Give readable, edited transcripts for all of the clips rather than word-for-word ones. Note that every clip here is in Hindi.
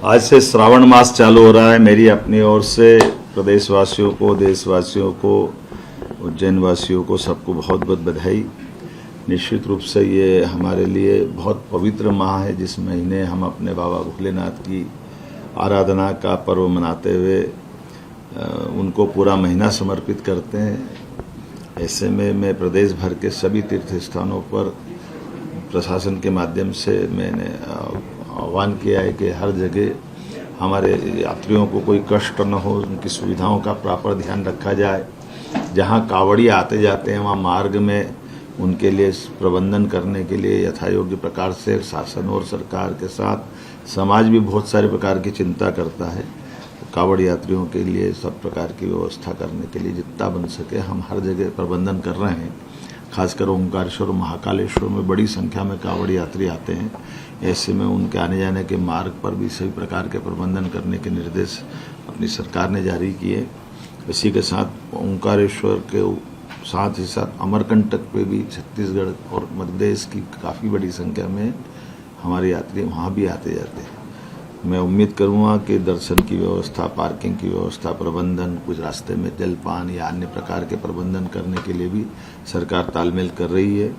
आज से श्रावण मास चालू हो रहा है। मेरी अपनी ओर से प्रदेशवासियों को, देशवासियों को, उज्जैन वासियों को सबको बहुत बहुत बधाई। निश्चित रूप से ये हमारे लिए बहुत पवित्र माह है, जिस महीने हम अपने बाबा भोलेनाथ की आराधना का पर्व मनाते हुए उनको पूरा महीना समर्पित करते हैं। ऐसे में मैं प्रदेश भर के सभी तीर्थ स्थानों पर प्रशासन के माध्यम से मैंने आह्वान किया है कि हर जगह हमारे यात्रियों को कोई कष्ट न हो, उनकी सुविधाओं का प्रॉपर ध्यान रखा जाए। जहां कावड़ी आते जाते हैं वहां मार्ग में उनके लिए प्रबंधन करने के लिए यथायोग्य प्रकार से शासन और सरकार के साथ समाज भी बहुत सारे प्रकार की चिंता करता है। कावड़ यात्रियों के लिए सब प्रकार की व्यवस्था करने के लिए जितना बन सके हम हर जगह प्रबंधन कर रहे हैं। खासकर ओंकारेश्वर और महाकालेश्वर में बड़ी संख्या में कावड़ यात्री आते हैं। ऐसे में उनके आने जाने के मार्ग पर भी सभी प्रकार के प्रबंधन करने के निर्देश अपनी सरकार ने जारी किए। इसी के साथ ओंकारेश्वर के साथ ही साथ अमरकंटक पे भी छत्तीसगढ़ और मध्य प्रदेश की काफ़ी बड़ी संख्या में हमारे यात्री वहाँ भी आते जाते हैं। मैं उम्मीद करूँगा कि दर्शन की व्यवस्था, पार्किंग की व्यवस्था, प्रबंधन, कुछ रास्ते में जलपान या अन्य प्रकार के प्रबंधन करने के लिए भी सरकार तालमेल कर रही है।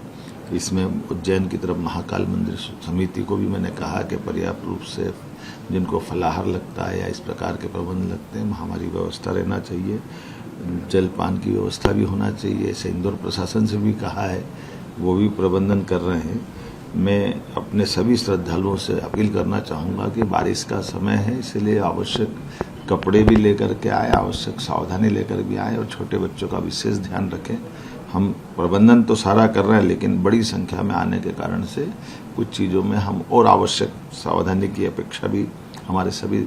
इसमें उज्जैन की तरफ महाकाल मंदिर समिति को भी मैंने कहा कि पर्याप्त रूप से जिनको फलाहार लगता है या इस प्रकार के प्रबंध लगते हैं हमारी व्यवस्था रहना चाहिए। जलपान की व्यवस्था भी होना चाहिए। ऐसे इंदौर प्रशासन से भी कहा है, वो भी प्रबंधन कर रहे हैं। मैं अपने सभी श्रद्धालुओं से अपील करना चाहूँगा कि बारिश का समय है, इसलिए आवश्यक कपड़े भी लेकर के आए, आवश्यक सावधानी लेकर भी आए और छोटे बच्चों का विशेष ध्यान रखें। हम प्रबंधन तो सारा कर रहे हैं, लेकिन बड़ी संख्या में आने के कारण से कुछ चीज़ों में हम और आवश्यक सावधानी की अपेक्षा भी हमारे सभी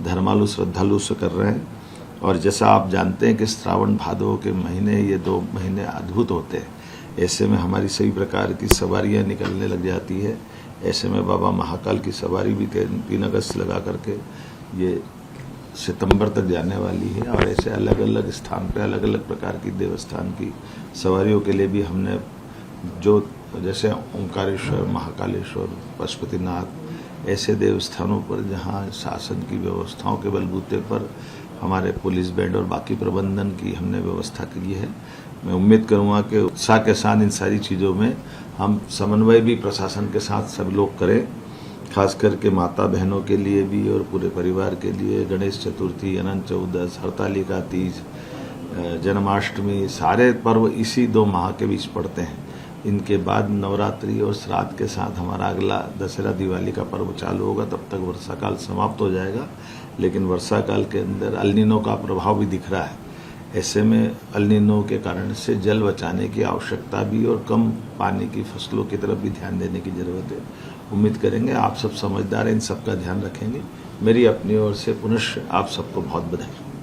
धर्मालु श्रद्धालु से कर रहे हैं। और जैसा आप जानते हैं कि श्रावण भादव के महीने, ये 2 महीने अद्भुत होते हैं। ऐसे में हमारी सभी प्रकार की सवारियां निकलने लग जाती है। ऐसे में बाबा महाकाल की सवारी भी 3 अगस्त लगा करके ये सितंबर तक जाने वाली है। और ऐसे अलग अलग स्थान पे अलग अलग प्रकार की देवस्थान की सवारियों के लिए भी हमने जो जैसे ओंकारेश्वर, महाकालेश्वर, पशुपतिनाथ ऐसे देवस्थानों पर जहां शासन की व्यवस्थाओं के बलबूते पर हमारे पुलिस बैंड और बाकी प्रबंधन की हमने व्यवस्था की है। मैं उम्मीद करूंगा कि उत्साह के साथ इन सारी चीज़ों में हम समन्वय भी प्रशासन के साथ सब लोग करें। खास करके माता बहनों के लिए भी और पूरे परिवार के लिए गणेश चतुर्थी, अनंत चौदस, हरतालिका तीज, जन्माष्टमी सारे पर्व इसी 2 माह के बीच पड़ते हैं। इनके बाद नवरात्रि और श्राद्ध के साथ हमारा अगला दशहरा दिवाली का पर्व चालू होगा। तब तक वर्षा काल समाप्त हो जाएगा, लेकिन वर्षा काल के अंदर अल नीनो का प्रभाव भी दिख रहा है। ऐसे में अल नीनो के कारण से जल बचाने की आवश्यकता भी और कम पानी की फसलों की तरफ भी ध्यान देने की जरूरत है। उम्मीद करेंगे आप सब समझदार हैं, इन सब का ध्यान रखेंगे। मेरी अपनी ओर से पुनः आप सबको बहुत बधाई।